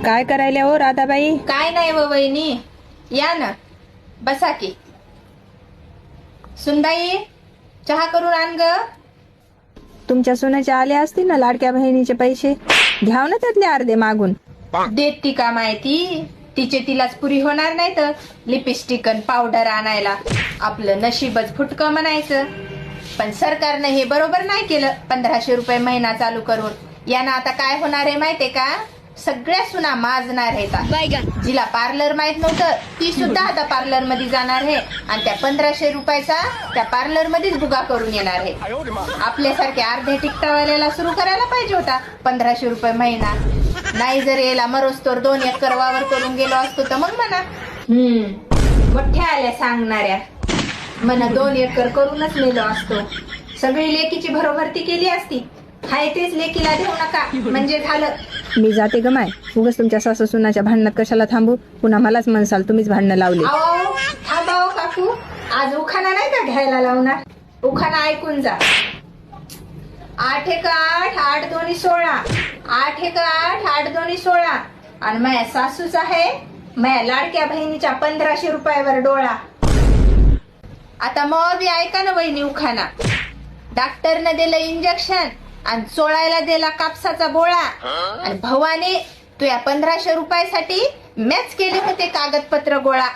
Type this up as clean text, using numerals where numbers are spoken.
काय करायला हो राधाबाई? काय नाही व वहिनी, या ना बसा की. सुनबाई चहा करून आण ग. तुमच्या सुनेचे आले असतील ना लाडक्या बहिणीचे पैसे, घ्याव ना त्यातले अर्धे मागून. देत ती का माहिती, तिचे तिलाच पुरी होणार नाही तर लिपस्टिक आणि पावडर आणायला. आपलं नशीबच फुटकं म्हणायचं. पण सरकारने हे बरोबर नाही केलं 1500 रुपये महिना चालू करून. यानं आता काय होणार आहे माहितीये का, सगळ्या सुना माजणार आहेत. जिला पार्लर माहित नव्हतं ती सुद्धा आता पार्लर मध्ये जाणार आहे आणि त्या 1500 रुपयाचा त्या पार्लर मध्येच बुगा करून येणार आहे. आपल्यासारख्या अर्ध्या टिकटावाल्याला सुरू करायला पाहिजे होता 1500 रुपये महिना. नाही जर याला मरोस्तोर 2 एकर वावर करून गेलो असतो तर मग म्हणा मोठ्या आल्या सांगणाऱ्या म्हणा 2 एकर करूनच नेलो असतो. सगळी लेकीची भरोभरती केली असती. हाय तेच लेकीला देऊ नका म्हणजे झालं. मी जाते ग माय, उगाच तुमच्या सासू सुनाच्या भांडणात कशाला थांबू. पुन्हा मलाच म्हणसाल तुम्हीच भांडणं लावली. अहो थांबाव काकू, आज उखाणा नाही का घ्यायला लावणार. उखाणा ऐकून जा. 8 एक 8 8 दोन्ही 16. 8 एक 8 8 दोन्ही 16. आणि माझ्या सासूच आहे माझ्या लाडक्या बहिणीच्या 1500 रुपयावर डोळा. आता मग बी ऐका ना वहिनी उखाणा. डॉक्टरने दिलं इंजेक्शन आणि चोळायला दिला कापसाचा बोळा. आणि भवानी तू या 1500 रुपयासाठी मॅच केले होते कागदपत्र गोळा.